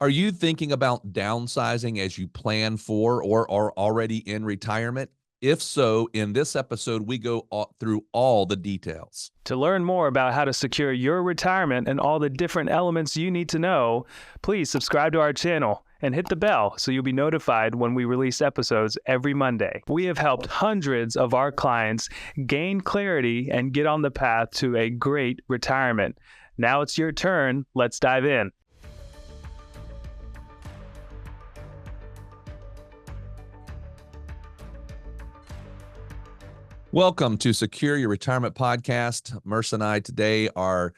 Are you thinking about downsizing as you plan for or are already in retirement? If so, in this episode, we go through all the details. To learn more about how to secure your retirement and all the different elements you need to know, please subscribe to our channel and hit the bell so you'll be notified when we release episodes every Monday. We have helped hundreds of our clients gain clarity and get on the path to a great retirement. Now it's your turn. Let's dive in. Welcome to Secure Your Retirement Podcast. Merce and I today are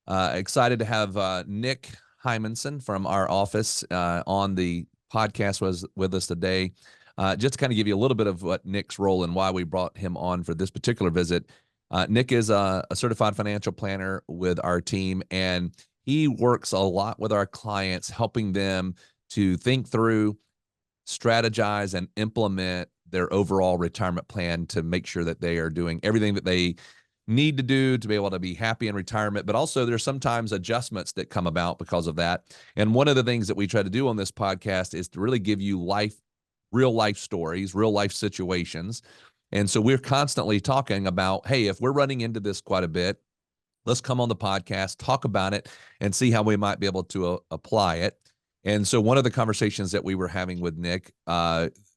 excited to have Nick Hymanson from our office on the podcast with us today. Just to kind of give you a little bit of what Nick's role and why we brought him on for this particular visit. Nick is a certified financial planner with our team, and he works a lot with our clients, helping them to think through, strategize, and implement their overall retirement plan to make sure that they are doing everything that they need to do to be able to be happy in retirement. But also there's sometimes adjustments that come about because of that. And one of the things that we try to do on this podcast is to really give you real life stories, real life situations. And so we're constantly talking about, hey, if we're running into this quite a bit, let's come on the podcast, talk about it, and see how we might be able to apply it. And so one of the conversations that we were having with Nick,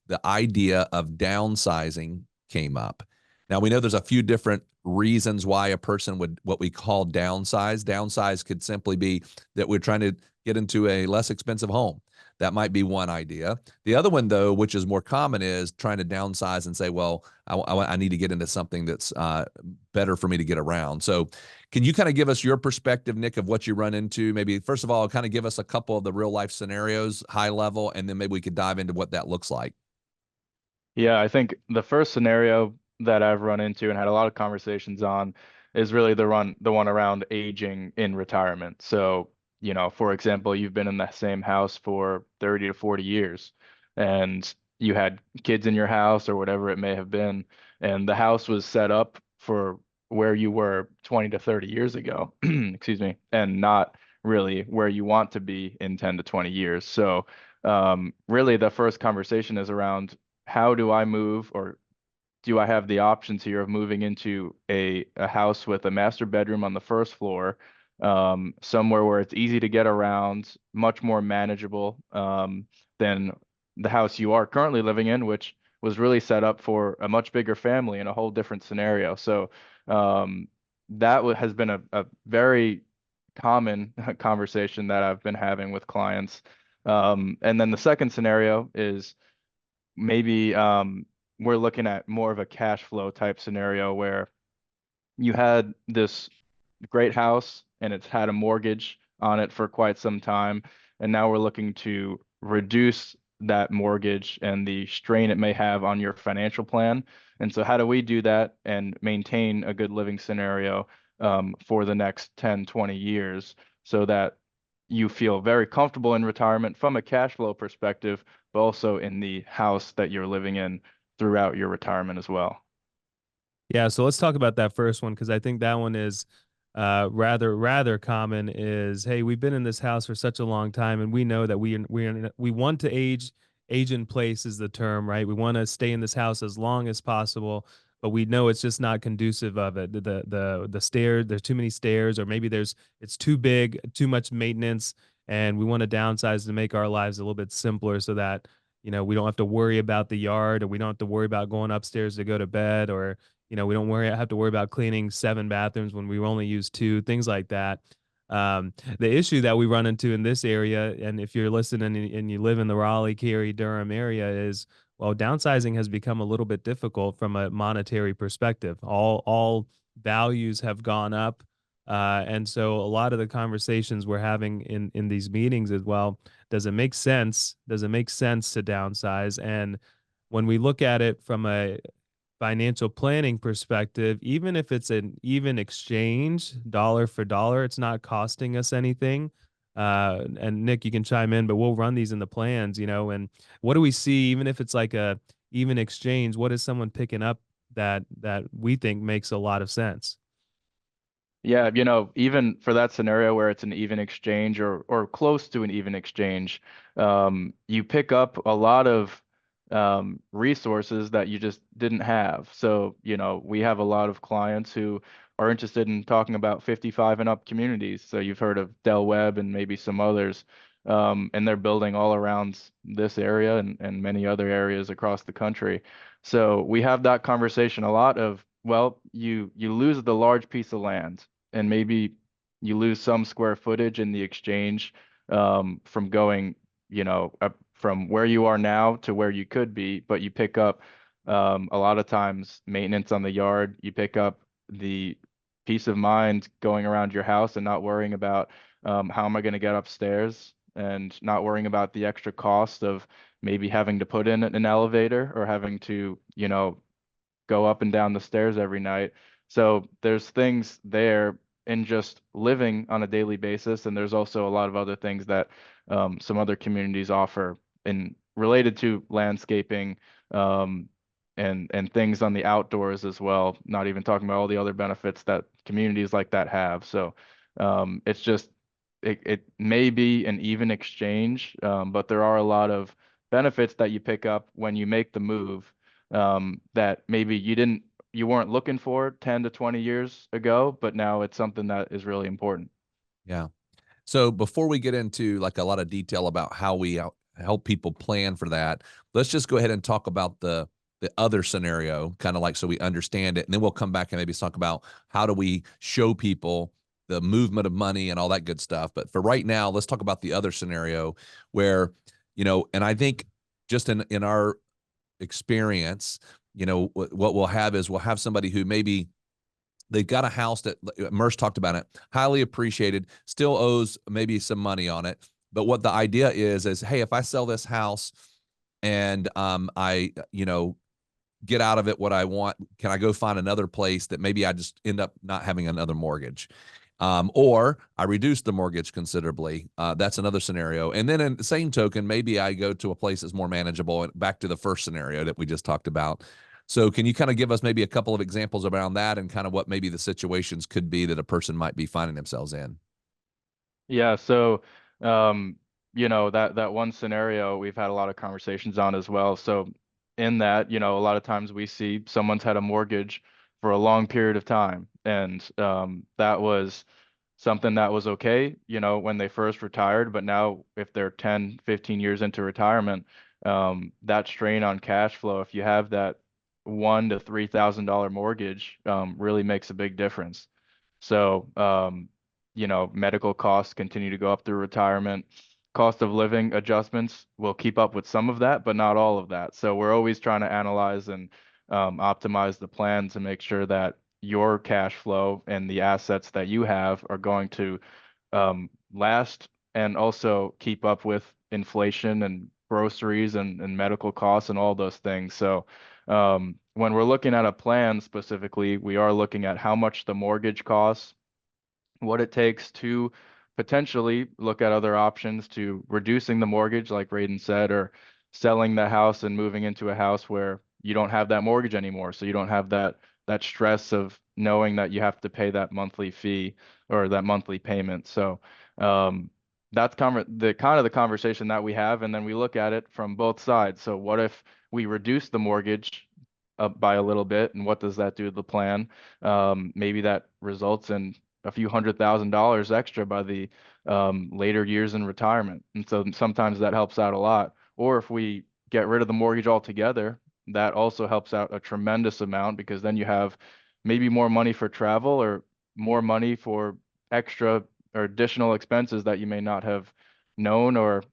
the idea of downsizing came up. Now, we know there's a few different reasons why a person would what we call downsize. Downsize could simply be that we're trying to get into a less expensive home. That might be one idea. The other one, though, which is more common, is trying to downsize and say, well, I need to get into something that's better for me to get around. So can you kind of give us your perspective, Nick, of what you run into? Maybe, first of all, kind of give us a couple of the real life scenarios, high level, and then maybe we could dive into what that looks like. Yeah, I think the first scenario that I've run into and had a lot of conversations on is really the one around aging in retirement. So, for example, you've been in the same house for 30 to 40 years and you had kids in your house or whatever it may have been, and the house was set up for where you were 20 to 30 years ago, excuse me, and not really where you want to be in 10 to 20 years. So, really the first conversation is around, how do I move, or do I have the options here of moving into a house with a master bedroom on the first floor, somewhere where it's easy to get around, much more manageable than the house you are currently living in, which was really set up for a much bigger family in a whole different scenario. So that has been a very common conversation that I've been having with clients. And then the second scenario is maybe we're looking at more of a cash flow type scenario where you had this great house and it's had a mortgage on it for quite some time, and now we're looking to reduce that mortgage and the strain it may have on your financial plan. And so how do we do that and maintain a good living scenario for the next 10, 20 years so that you feel very comfortable in retirement from a cash flow perspective, but also in the house that you're living in throughout your retirement as well? Yeah, so let's talk about that first one because I think that one is rather common. Is, hey, we've been in this house for such a long time, and we know that we want to age in place is the term, right? We want to stay in this house as long as possible, but we know it's just not conducive of it. The stairs, there's too many stairs, or maybe it's too big, too much maintenance, and we want to downsize to make our lives a little bit simpler so that we don't have to worry about the yard, or we don't have to worry about going upstairs to go to bed, or we don't have to worry about cleaning 7 bathrooms when we only use 2, things like that. The issue that we run into in this area, and if you're listening and you live in the Raleigh, Cary, Durham area, is, well, downsizing has become a little bit difficult from a monetary perspective. All values have gone up. And so a lot of the conversations we're having in these meetings is, well, does it make sense? Does it make sense to downsize? And when we look at it from a financial planning perspective, even if it's an even exchange, dollar for dollar, it's not costing us anything. And Nick, you can chime in, but we'll run these in the plans, and what do we see, even if it's like a even exchange, what is someone picking up that we think makes a lot of sense? Yeah, even for that scenario where it's an even exchange or close to an even exchange, you pick up a lot of resources that you just didn't have. So, we have a lot of clients who are interested in talking about 55 and up communities. So you've heard of Del Webb and maybe some others. And they're building all around this area and many other areas across the country. So we have that conversation a lot of, well, you lose the large piece of land and maybe you lose some square footage in the exchange from going, up from where you are now to where you could be, but you pick up a lot of times maintenance on the yard. You pick up the peace of mind going around your house and not worrying about how am I going to get upstairs and not worrying about the extra cost of maybe having to put in an elevator or having to, go up and down the stairs every night. So there's things there in just living on a daily basis, and there's also a lot of other things that some other communities offer in related to landscaping and things on the outdoors as well. Not even talking about all the other benefits that communities like that have. So it's just it may be an even exchange, but there are a lot of benefits that you pick up when you make the move that maybe you weren't looking for 10 to 20 years ago, but now it's something that is really important. Yeah. So before we get into like a lot of detail about how we help people plan for that, let's just go ahead and talk about the other scenario, kind of like so we understand it, and then we'll come back and maybe talk about how do we show people the movement of money and all that good stuff. But for right now, let's talk about the other scenario where, and I think just in our experience, what we'll have is we'll have somebody who maybe they've got a house that Merce talked about it, highly appreciated, still owes maybe some money on it. But what the idea is, hey, if I sell this house and I, get out of it what I want, can I go find another place that maybe I just end up not having another mortgage? Or I reduce the mortgage considerably. That's another scenario. And then in the same token, maybe I go to a place that's more manageable, and back to the first scenario that we just talked about. So can you kind of give us maybe a couple of examples around that and kind of what maybe the situations could be that a person might be finding themselves in? Yeah, so that one scenario we've had a lot of conversations on as well. So in that, a lot of times we see someone's had a mortgage for a long period of time, and that was something that was okay, when they first retired, but now if they're 10, 15 years into retirement, that strain on cash flow, if you have that $1,000 to $3,000 mortgage, really makes a big difference. So, medical costs continue to go up through retirement. Cost of living adjustments will keep up with some of that, but not all of that. So we're always trying to analyze and optimize the plan to make sure that your cash flow and the assets that you have are going to last and also keep up with inflation and groceries and medical costs and all those things. So when we're looking at a plan specifically, we are looking at how much the mortgage costs, what it takes to potentially look at other options to reducing the mortgage, like Raiden said, or selling the house and moving into a house where you don't have that mortgage anymore. So you don't have that stress of knowing that you have to pay that monthly fee or that monthly payment. So that's the conversation that we have, and then we look at it from both sides. So what if we reduce the mortgage up by a little bit, and what does that do to the plan? Maybe that results in a few $100,000 extra by the later years in retirement. And so sometimes that helps out a lot. Or if we get rid of the mortgage altogether, that also helps out a tremendous amount because then you have maybe more money for travel or more money for extra or additional expenses that you may not have known, or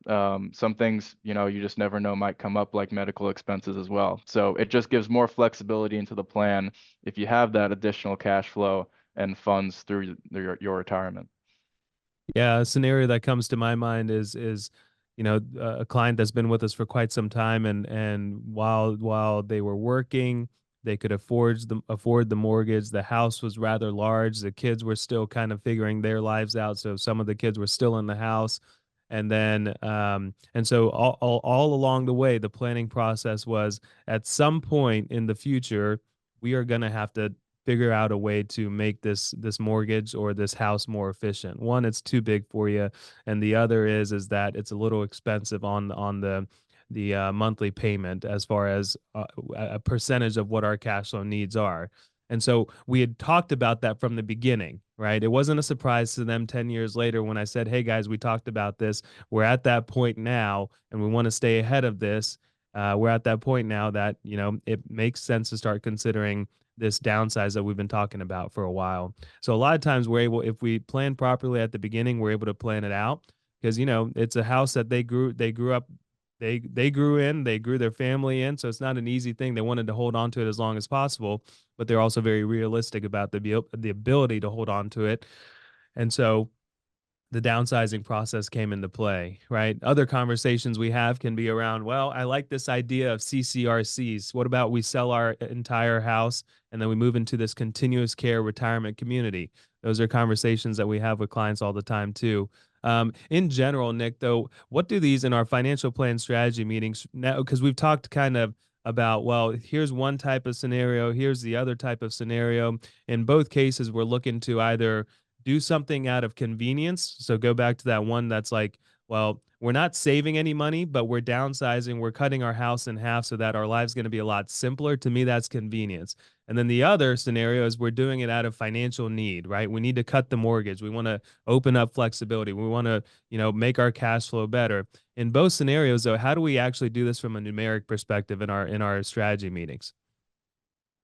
some things, you just never know might come up, like medical expenses as well. So it just gives more flexibility into the plan if you have that additional cash flow and funds through your retirement. Yeah, a scenario that comes to my mind is a client that's been with us for quite some time, and while they were working, they could afford the mortgage. The house was rather large. The kids were still kind of figuring their lives out, so some of the kids were still in the house. And so all along the way, the planning process was at some point in the future, we are going to have to figure out a way to make this mortgage or this house more efficient. One, it's too big for you, and the other is that it's a little expensive on the monthly payment as far as a percentage of what our cash flow needs are. And so we had talked about that from the beginning, right? It wasn't a surprise to them 10 years later when I said, hey guys, we talked about this. We're at that point now, and we want to stay ahead of this. We're at that point now that, it makes sense to start considering this downsize that we've been talking about for a while. So a lot of times we're able, if we plan properly at the beginning, we're able to plan it out because, it's a house that they grew up, they grew in, they grew their family in. So it's not an easy thing. They wanted to hold on to it as long as possible, but they're also very realistic about the ability to hold on to it. And so the downsizing process came into play, right? Other conversations we have can be around, well, I like this idea of CCRCs. What about we sell our entire house and then we move into this continuous care retirement community? Those are conversations that we have with clients all the time too. In general, Nick, though, what do these in our financial plan strategy meetings now, because we've talked kind of about, well, here's one type of scenario, here's the other type of scenario. In both cases, we're looking to either do something out of convenience. So go back to that one that's like, well, we're not saving any money, but we're downsizing. We're cutting our house in half so that our life's going to be a lot simpler. To me, that's convenience. And then the other scenario is we're doing it out of financial need, right? We need to cut the mortgage. We want to open up flexibility. We want to, make our cash flow better. In both scenarios, though, how do we actually do this from a numeric perspective in our strategy meetings?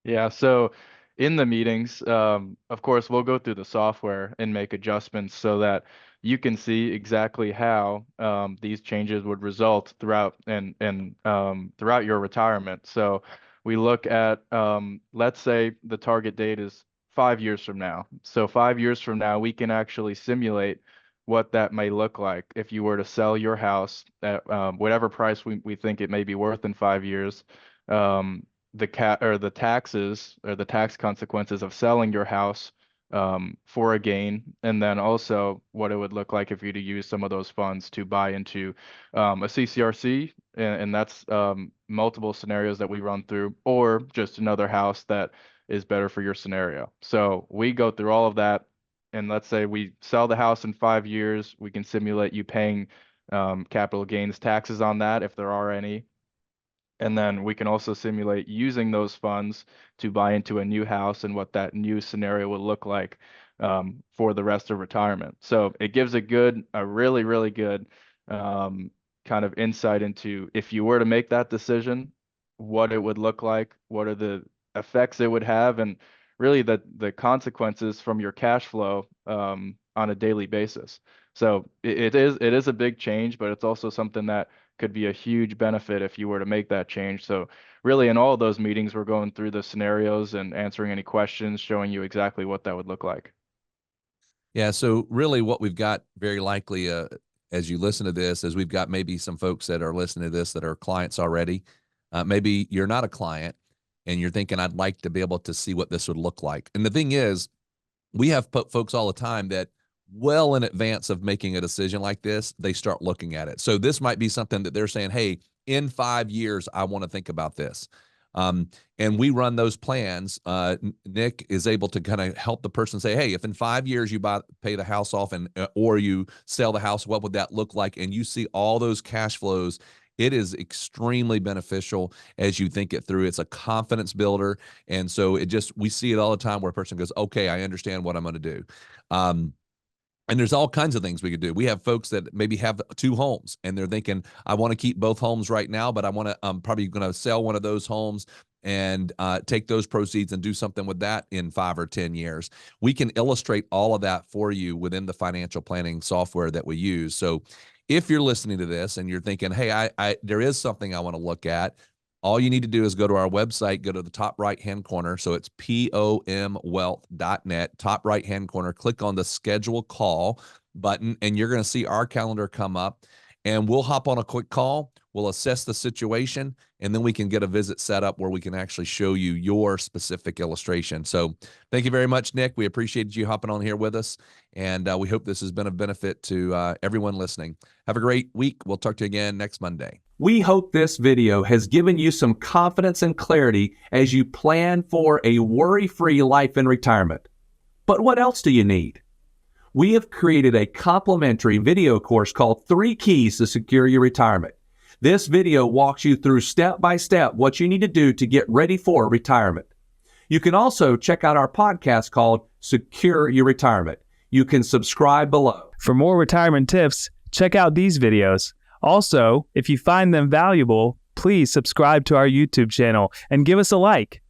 Yeah, so in the meetings, of course, we'll go through the software and make adjustments so that you can see exactly how these changes would result throughout throughout your retirement. So we look at, let's say the target date is 5 years from now. So 5 years from now, we can actually simulate what that may look like if you were to sell your house at whatever price we think it may be worth in 5 years. The taxes or the tax consequences of selling your house for a gain, and then also what it would look like if you to use some of those funds to buy into a CCRC, and that's multiple scenarios that we run through, or just another house that is better for your scenario. So we go through all of that, and let's say we sell the house in 5 years, we can simulate you paying capital gains taxes on that if there are any. And then we can also simulate using those funds to buy into a new house and what that new scenario would look like for the rest of retirement. So it gives a really, really good kind of insight into if you were to make that decision, what it would look like, what are the effects it would have, and really the consequences from your cash flow on a daily basis. So it is a big change, but it's also something that could be a huge benefit if you were to make that change. So really in all of those meetings, we're going through the scenarios and answering any questions, showing you exactly what that would look like. Yeah. So really what we've got very likely as you listen to this is we've got maybe some folks that are listening to this that are clients already. Maybe you're not a client and you're thinking, I'd like to be able to see what this would look like. And the thing is, we have folks all the time that well in advance of making a decision like this, they start looking at it. So this might be something that they're saying, hey, in 5 years, I want to think about this. And we run those plans. Nick is able to kind of help the person say, hey, if in 5 years you pay the house off or you sell the house, what would that look like? And you see all those cash flows. It is extremely beneficial as you think it through. It's a confidence builder. And so we see it all the time where a person goes, okay, I understand what I'm going to do. And there's all kinds of things we could do. We have folks that maybe have 2 homes and they're thinking, I want to keep both homes right now, but I'm probably going to sell one of those homes and take those proceeds and do something with that in 5 or 10 years. We can illustrate all of that for you within the financial planning software that we use. So if you're listening to this and you're thinking, hey, there is something I want to look at, all you need to do is go to our website, go to the top right-hand corner. So it's pomwealth.net, top right-hand corner, click on the schedule call button, and you're going to see our calendar come up, and we'll hop on a quick call. We'll assess the situation, and then we can get a visit set up where we can actually show you your specific illustration. So thank you very much, Nick. We appreciate you hopping on here with us, and we hope this has been a benefit to everyone listening. Have a great week. We'll talk to you again next Monday. We hope this video has given you some confidence and clarity as you plan for a worry-free life in retirement. But what else do you need? We have created a complimentary video course called 3 Keys to Secure Your Retirement. This video walks you through step by step what you need to do to get ready for retirement. You can also check out our podcast called Secure Your Retirement. You can subscribe below. For more retirement tips, check out these videos. Also, if you find them valuable, please subscribe to our YouTube channel and give us a like.